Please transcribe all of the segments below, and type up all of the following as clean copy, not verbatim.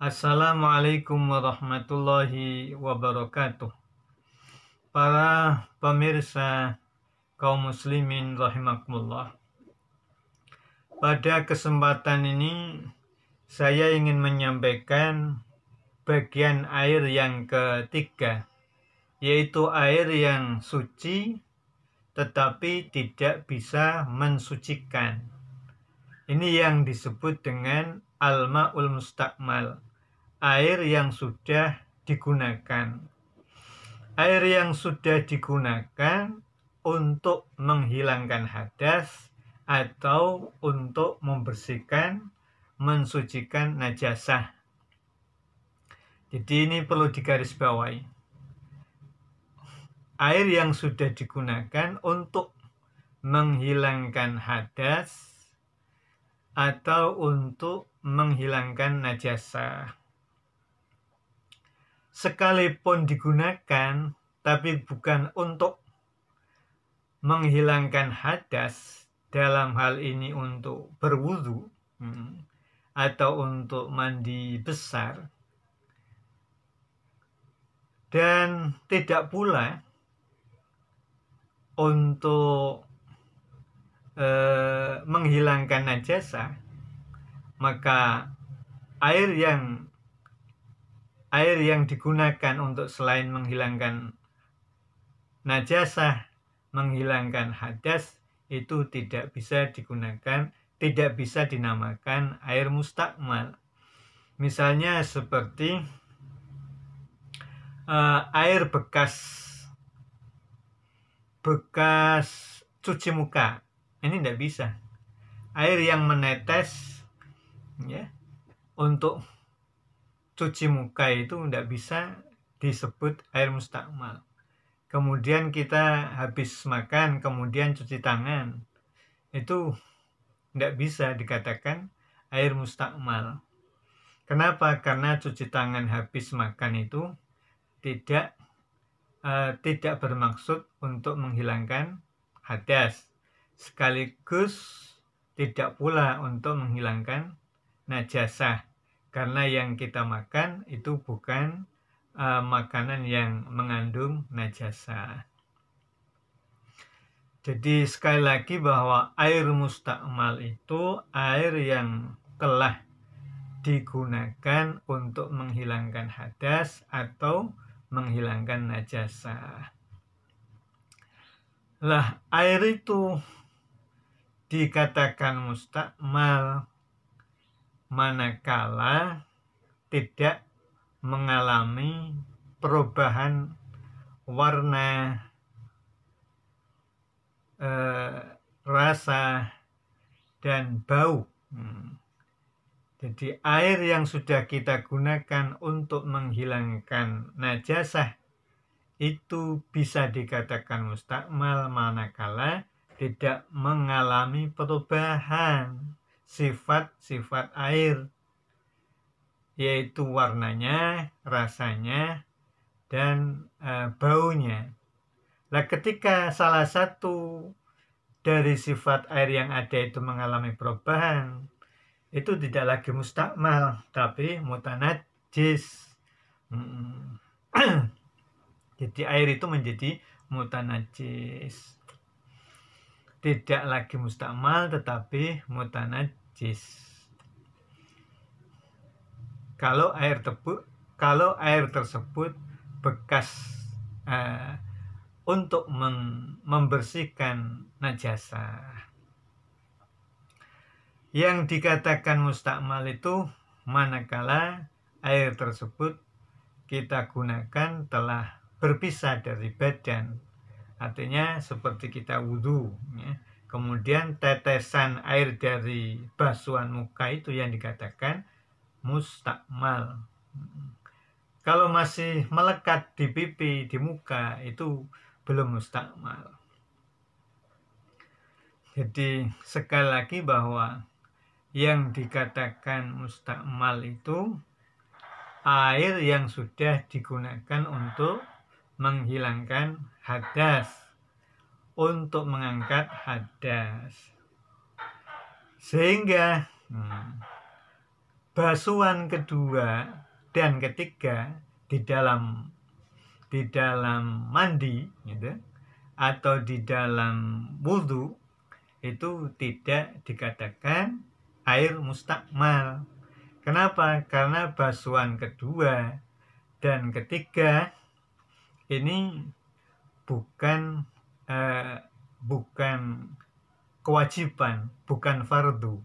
Assalamualaikum warahmatullahi wabarakatuh. Para pemirsa kaum muslimin rahimakumullah. Pada kesempatan ini saya ingin menyampaikan bagian air yang ketiga, yaitu air yang suci tetapi tidak bisa mensucikan. Ini yang disebut dengan al-ma'ul mustakmal, air yang sudah digunakan. Air yang sudah digunakan untuk menghilangkan hadas atau untuk membersihkan, mensucikan najasah. Jadi ini perlu digarisbawahi. Air yang sudah digunakan untuk menghilangkan hadas atau untuk menghilangkan najasah. Sekalipun digunakan, tapi bukan untuk menghilangkan hadas, dalam hal ini untuk berwudu atau untuk mandi besar, dan tidak pula untuk menghilangkan najasah, maka air yang digunakan untuk selain menghilangkan najasah, menghilangkan hadas, itu tidak bisa digunakan, tidak bisa dinamakan air mustakmal. Misalnya seperti air bekas cuci muka, ini tidak bisa. Air yang menetes ya untuk cuci muka itu tidak bisa disebut air mustakmal. Kemudian kita habis makan, kemudian cuci tangan, itu tidak bisa dikatakan air mustakmal. Kenapa? Karena cuci tangan habis makan itu tidak bermaksud untuk menghilangkan hadas, sekaligus tidak pula untuk menghilangkan najasah, karena yang kita makan itu bukan makanan yang mengandung najasah. Jadi sekali lagi bahwa air mustakmal itu air yang telah digunakan untuk menghilangkan hadas atau menghilangkan najasah. Lah, air itu dikatakan mustakmal manakala tidak mengalami perubahan warna, rasa, dan bau. Jadi air yang sudah kita gunakan untuk menghilangkan najasah itu bisa dikatakan mustakmal manakala tidak mengalami perubahan sifat-sifat air, yaitu warnanya, rasanya, dan baunya. Nah, ketika salah satu dari sifat air yang ada itu mengalami perubahan, itu tidak lagi mustakmal, tapi mutanajis. Jadi air itu menjadi mutanajis. Tidak lagi mustakmal, tetapi mutanajis. Kalau air tersebut bekas untuk membersihkan najasah. Yang dikatakan mustakmal itu manakala air tersebut kita gunakan telah berpisah dari badan. Artinya seperti kita wudhu ya. Kemudian tetesan air dari basuhan muka itu yang dikatakan mustakmal. Kalau masih melekat di pipi, di muka, itu belum mustakmal. Jadi sekali lagi bahwa yang dikatakan mustakmal itu air yang sudah digunakan untuk menghilangkan hadas, untuk mengangkat hadas. Sehingga basuhan kedua dan ketiga di dalam mandi gitu, atau di dalam wudhu itu tidak dikatakan air mustakmal. Kenapa? Karena basuhan kedua dan ketiga ini bukan kewajiban, bukan fardu.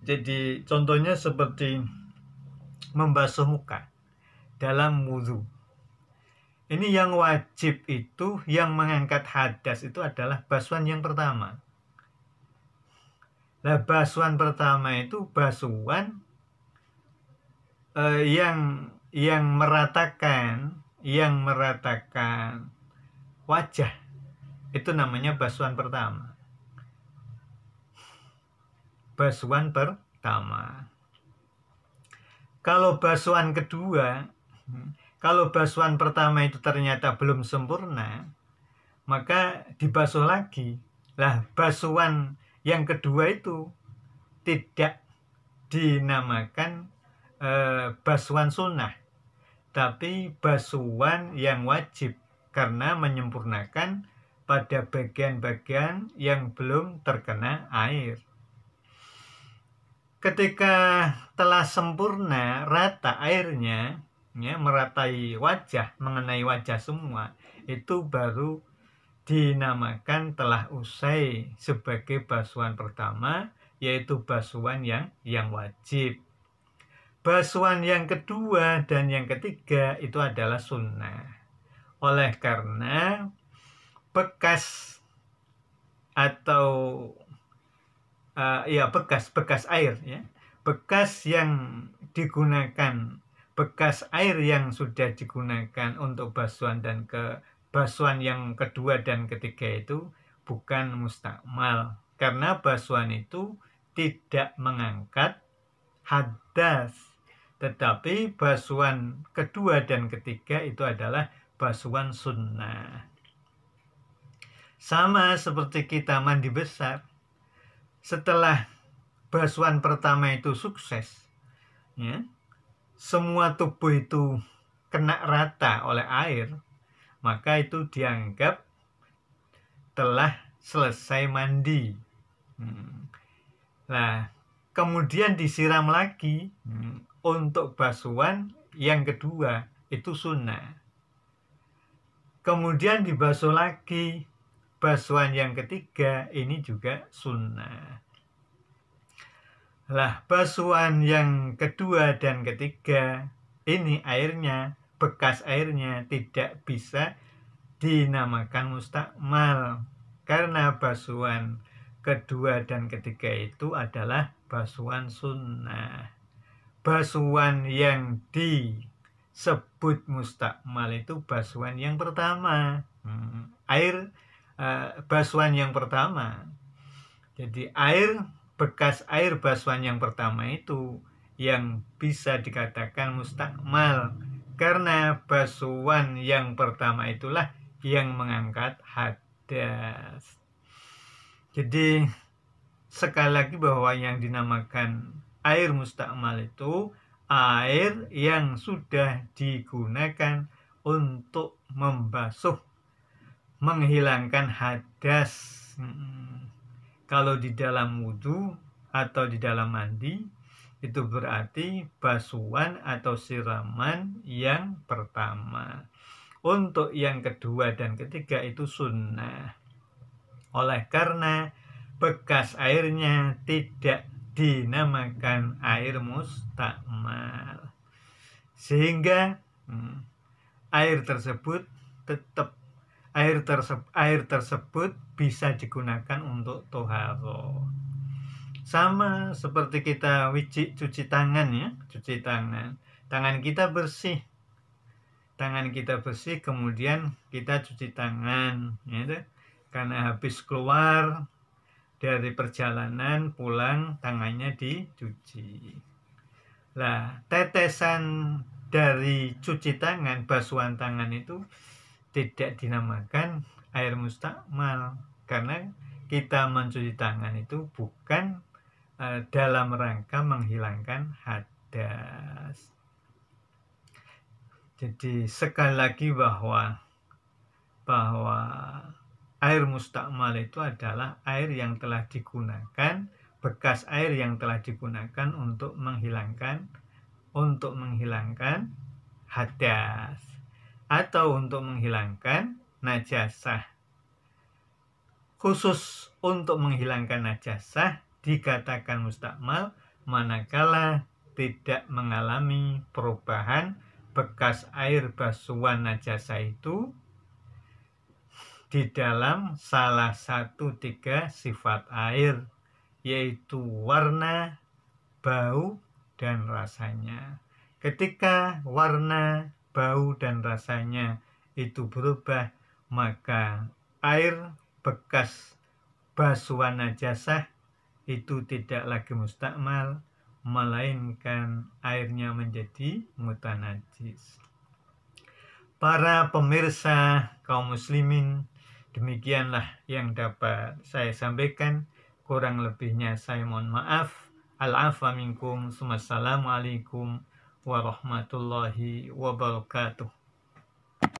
Jadi contohnya seperti membasuh muka dalam wudhu. Ini yang wajib itu, yang mengangkat hadas itu adalah basuhan yang pertama. Nah, basuhan pertama itu basuhan yang meratakan wajah. Itu namanya basuhan pertama. Basuhan pertama. Kalau basuhan kedua, kalau basuhan pertama itu ternyata belum sempurna, maka dibasuh lagi. Lah, basuhan yang kedua itu tidak dinamakan basuhan sunnah, tapi basuhan yang wajib, karena menyempurnakan pada bagian-bagian yang belum terkena air. Ketika telah sempurna rata airnya, ya, meratai wajah, mengenai wajah semua, itu baru dinamakan telah usai sebagai basuhan pertama, yaitu basuhan yang wajib. Basuhan yang kedua dan yang ketiga itu adalah sunnah. Oleh karena bekas atau bekas air, ya, bekas yang digunakan, bekas air yang sudah digunakan untuk basuhan dan basuhan yang kedua dan ketiga itu bukan mustakmal, karena basuhan itu tidak mengangkat hadas, tetapi basuhan kedua dan ketiga itu adalah basuhan sunnah. Sama seperti kita mandi besar, setelah basuhan pertama itu sukses, ya, semua tubuh itu kena rata oleh air, maka itu dianggap telah selesai mandi. Nah, kemudian disiram lagi untuk basuhan yang kedua, itu sunnah. Kemudian dibasuh lagi basuhan yang ketiga, ini juga sunnah. Lah, basuhan yang kedua dan ketiga ini airnya, bekas airnya tidak bisa dinamakan mustakmal, karena basuhan kedua dan ketiga itu adalah basuhan sunnah. Basuhan yang disebut mustakmal itu basuhan yang pertama, basuhan yang pertama. Jadi bekas air basuhan yang pertama itu yang bisa dikatakan mustakmal, karena basuhan yang pertama itulah yang mengangkat hadas. Jadi sekali lagi bahwa yang dinamakan air mustakmal itu air yang sudah digunakan untuk membasuh, menghilangkan hadas. Kalau di dalam wudhu atau di dalam mandi, itu berarti basuhan atau siraman yang pertama. Untuk yang kedua dan ketiga itu sunnah. Oleh karena bekas airnya tidak dinamakan air mustakmal, sehingga air tersebut bisa digunakan untuk toharo. Sama seperti kita cuci tangan, ya, cuci tangan. Tangan kita bersih, kemudian kita cuci tangan, ya, karena habis keluar dari perjalanan pulang tangannya dicuci. Lah, tetesan dari cuci tangan, basuhan tangan itu tidak dinamakan air mustakmal, karena kita mencuci tangan itu bukan dalam rangka menghilangkan hadas. Jadi sekali lagi bahwa air mustakmal itu adalah air yang telah digunakan, bekas air yang telah digunakan untuk menghilangkan hadas atau untuk menghilangkan najasah. Khusus untuk menghilangkan najasah dikatakan mustakmal manakala tidak mengalami perubahan bekas air basuhan najasah itu di dalam salah satu 3 sifat air, yaitu warna, bau, dan rasanya. Ketika warna, bau, dan rasanya itu berubah, maka air bekas basuhan najasah itu tidak lagi mustakmal, melainkan airnya menjadi mutanajis. Para pemirsa kaum muslimin, demikianlah yang dapat saya sampaikan. Kurang lebihnya saya mohon maaf. Al-afwa minkum. Wassalamualaikum warahmatullahi wabarakatuh.